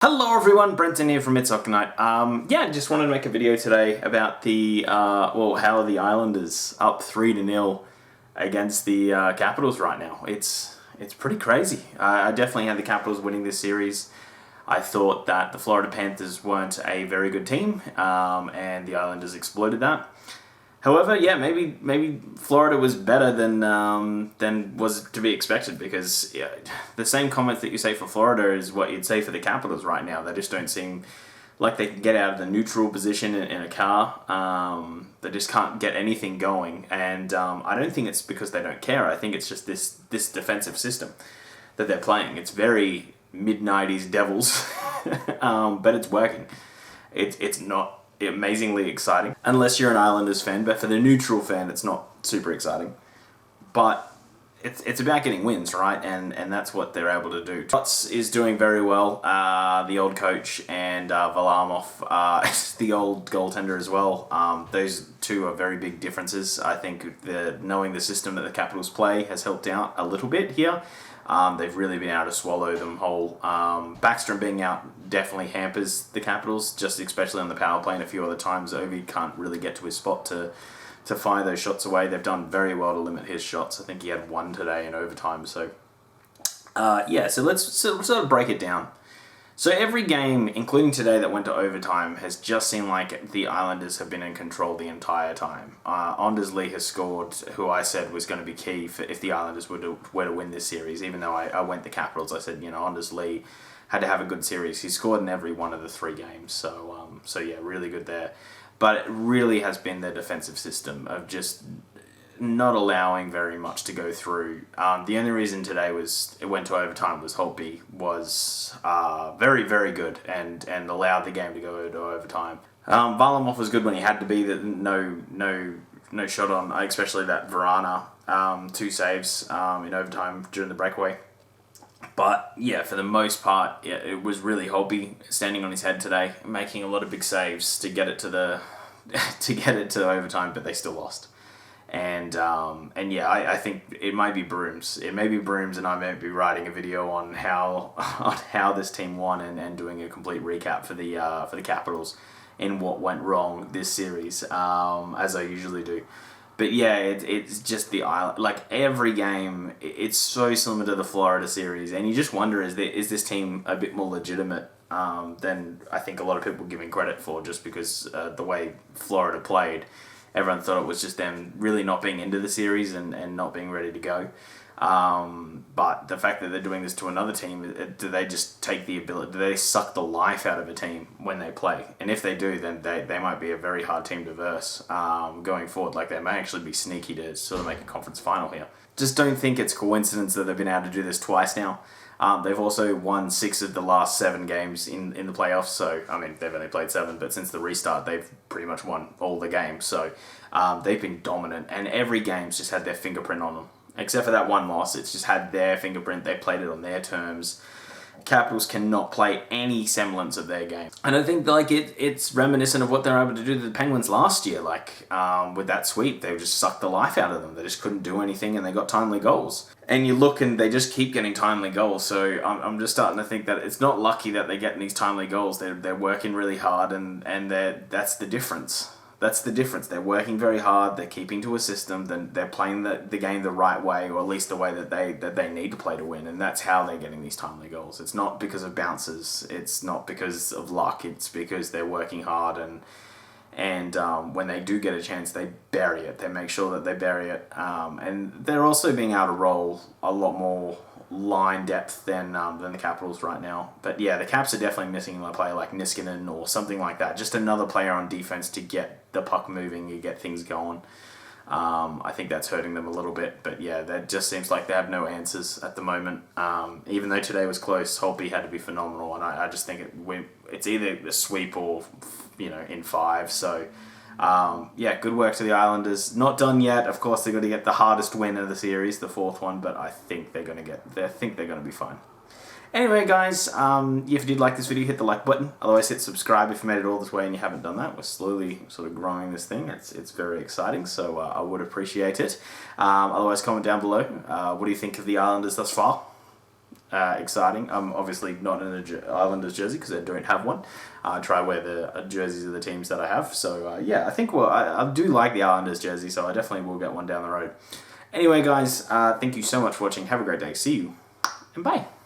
Hello everyone, Brenton here from It's Soccer Night. Just wanted to make a video today about how the Islanders up 3-0 against the Capitals right now. It's pretty crazy. I definitely had the Capitals winning this series. I thought that the Florida Panthers weren't a very good team, and the Islanders exploited that. However, maybe Florida was better than was to be expected, because the same comments that you say for Florida is what you'd say for the Capitals right now. They just don't seem like they can get out of the neutral position in a car. They just can't get anything going, and I don't think it's because they don't care. I think it's just this defensive system that they're playing. It's very mid-90s Devils, but it's working. It's not amazingly exciting unless you're an Islanders fan, but for the neutral fan it's not super exciting. But it's about getting wins, right? And that's what they're able to do. Trotz is doing very well, the old coach, and Varlamov, the old goaltender as well. Those two are very big differences. I think knowing the system that the Capitals play has helped out a little bit here. They've really been able to swallow them whole. Backstrom being out definitely hampers the Capitals, just especially on the power play, and a few other times Ovi can't really get to his spot to fire those shots away. They've done very well to limit his shots. I think he had one today in overtime. So let's sort of break it down. So every game, including today, that went to overtime has just seemed like the Islanders have been in control the entire time. Anders Lee has scored, who I said was going to be key for if the Islanders were to win this series. Even though I went the Capitals, I said, Anders Lee had to have a good series. He scored in every one of the three games. So really good there. But it really has been their defensive system of just not allowing very much to go through. The only reason today it went to overtime was Holtby was very, very good and allowed the game to go to overtime. Varlamov was good when he had to be. That no shot on, especially that Verana, 2 saves in overtime during the breakaway. But yeah, for the most part, it was really Holtby standing on his head today, making a lot of big saves to get it to overtime, but they still lost. I think it might be Brooms. It may be Brooms, and I may be writing a video on how this team won and doing a complete recap for the Capitals in what went wrong this series, as I usually do. But yeah, it's just every game, it's so similar to the Florida series, and you just wonder, is this team a bit more legitimate than I think a lot of people are giving credit for, just because the way Florida played. Everyone thought it was just them really not being into the series and not being ready to go. But the fact that they're doing this to another team, do they just take the ability, do they suck the life out of a team when they play? And if they do, then they might be a very hard team to verse going forward. Like, they may actually be sneaky to sort of make a conference final here. Just don't think it's coincidence that they've been able to do this twice now. They've also won 6 of the last 7 games in the playoffs. So, I mean, they've only played 7, but since the restart, they've pretty much won all the games. So, they've been dominant, and every game's just had their fingerprint on them. Except for that one loss, it's just had their fingerprint. They played it on their terms. Capitals cannot play any semblance of their game. And I think it's reminiscent of what they were able to do to the Penguins last year. With that sweep, they just sucked the life out of them. They just couldn't do anything, and they got timely goals. And you look, and they just keep getting timely goals. So I'm just starting to think that it's not lucky that they're getting these timely goals. They're working really hard, and that's the difference. That's the difference. They're working very hard. They're keeping to a system. Then they're playing the game the right way, or at least the way that they need to play to win. And that's how they're getting these timely goals. It's not because of bounces. It's not because of luck. It's because they're working hard, and when they do get a chance, they bury it. They make sure that they bury it. And they're also being able to roll a lot more line depth than the Capitals right now. But yeah, the Caps are definitely missing a player like Niskanen or something like that. Just another player on defense to get the puck moving, you get things going. I think that's hurting them a little bit. But yeah, that just seems like they have no answers at the moment. Even though today was close, Holtby had to be phenomenal, and I just think it's either a sweep or in 5. So good work to the Islanders. Not done yet. Of course, they've got to get the hardest win of the series, the 4th one, but I think they're going to be fine. Anyway, guys, if you did like this video, hit the like button. Otherwise, hit subscribe if you made it all this way and you haven't done that. We're slowly sort of growing this thing. It's very exciting, so I would appreciate it. Otherwise, comment down below. What do you think of the Islanders thus far? exciting. I'm obviously not in an Islanders jersey because I don't have one. I try wear the jerseys of the teams that I have. So yeah, I think I do like the Islanders jersey, so I definitely will get one down the road. Anyway, guys, thank you so much for watching. Have a great day. See you, and bye.